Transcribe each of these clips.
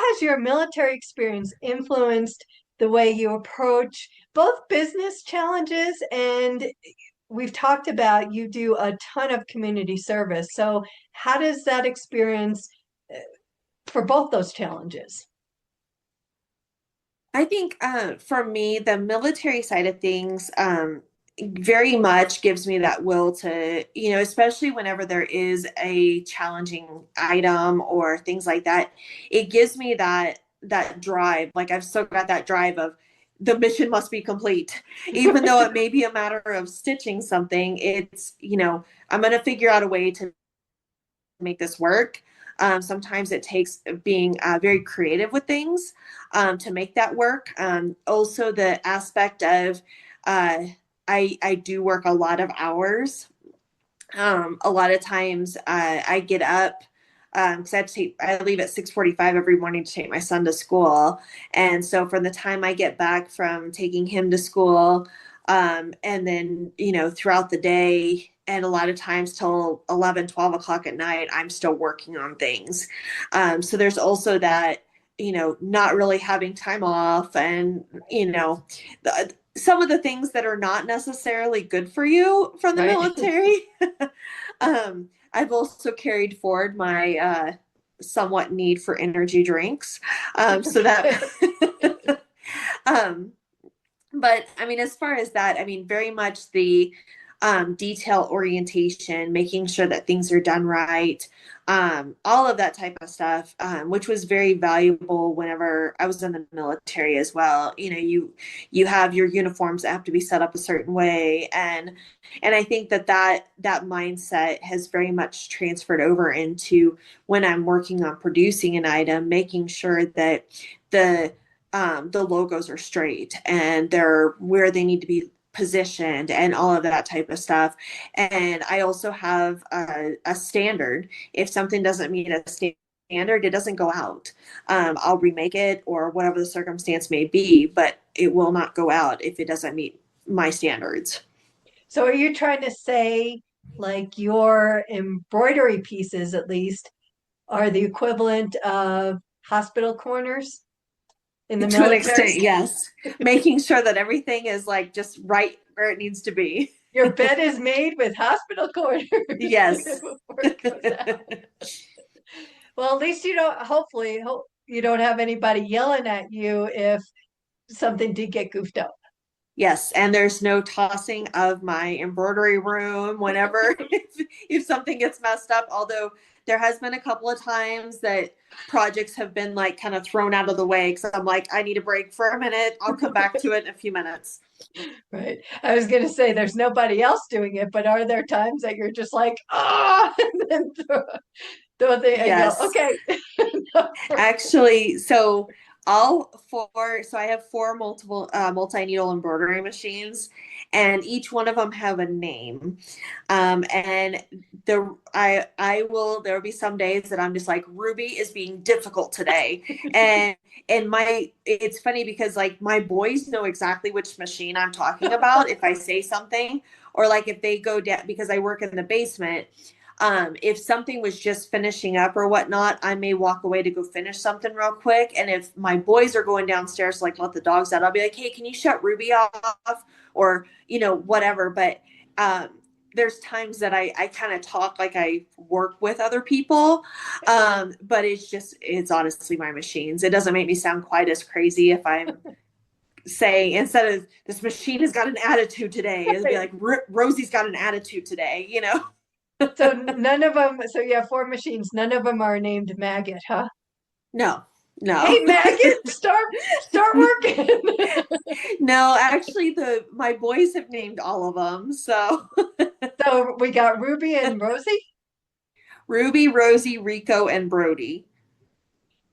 has your military experience influenced the way you approach both business challenges and we've talked about you do a ton of community service. So how does that experience for both those challenges? I think for me, the military side of things very much gives me that will to, especially whenever there is a challenging item or things like that, it gives me that drive. Like I've still got that drive of the mission must be complete. Even though it may be a matter of stitching something, I'm going to figure out a way to make this work. Sometimes it takes being very creative with things to make that work. Also, the aspect of I do work a lot of hours. A lot of times I get up because I leave at 6:45 every morning to take my son to school, and so from the time I get back from taking him to school, and then throughout the day, and a lot of times till 11, 12 o'clock at night, I'm still working on things. So there's also that, not really having time off, and some of the things that are not necessarily good for you from the Right. military. I've also carried forward my somewhat need for energy drinks. So that, Okay. um, but I mean, as far as that, I mean, very much the detail orientation, making sure that things are done right, all of that type of stuff, which was very valuable whenever I was in the military as well. You have your uniforms that have to be set up a certain way, and I think that mindset has very much transferred over into when I'm working on producing an item, making sure that the logos are straight and they're where they need to be positioned and all of that type of stuff. And I also have a standard. If something doesn't meet a standard, it doesn't go out. I'll remake it or whatever the circumstance may be, but it will not go out if it doesn't meet my standards. So are you trying to say like your embroidery pieces at least are the equivalent of hospital corners in the To an military? extent, yes. Making sure that everything is like just right where it needs to be. Your bed is made with hospital corners Yes. before it goes out. Well, at least you don't, hopefully, you don't have anybody yelling at you if something did get goofed up. Yes, and there's no tossing of my embroidery room whenever if something gets messed up. Although there has been a couple of times that projects have been like kind of thrown out of the way because I'm like, I need a break for a minute. I'll come back to it in a few minutes. Right. I was going to say there's nobody else doing it, but are there times that you're just like, ah, and then throw the, and go, Yes. okay. Actually, so so I have four multi-needle embroidery machines, and each one of them have a name. And there will be some days that I'm just like, Ruby is being difficult today. And it's funny because like my boys know exactly which machine I'm talking about if I say something, or like if they go down because I work in the basement. If something was just finishing up or whatnot, I may walk away to go finish something real quick. And if my boys are going downstairs to like let the dogs out, I'll be like, hey, can you shut Ruby off? Or, whatever. But there's times that I kind of talk like I work with other people. But it's honestly my machines. It doesn't make me sound quite as crazy if I'm saying, instead of this machine has got an attitude today, it'd be like Rosie's got an attitude today. So none of them, so you have four machines, none of them are named Maggot, huh? No, Hey, no. Maggot, start working. No, actually my boys have named all of them. So So we got Ruby and Rosie. Ruby, Rosie, Rico, and Brody.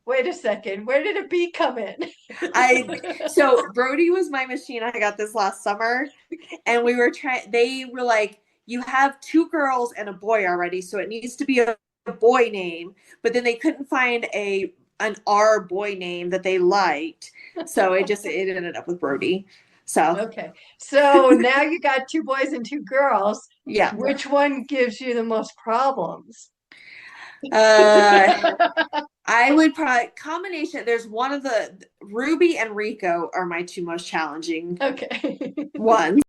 Wait a second, where did a bee come in? So Brody was my machine I got this last summer, and they were like, you have two girls and a boy already, so it needs to be a boy name, but then they couldn't find an R boy name that they liked. So it ended up with Brody. So Okay, so now you got two boys and two girls. yeah. Which one gives you the most problems? Uh I would probably combination. There's one of the Ruby and Rico are my two most challenging Okay. ones.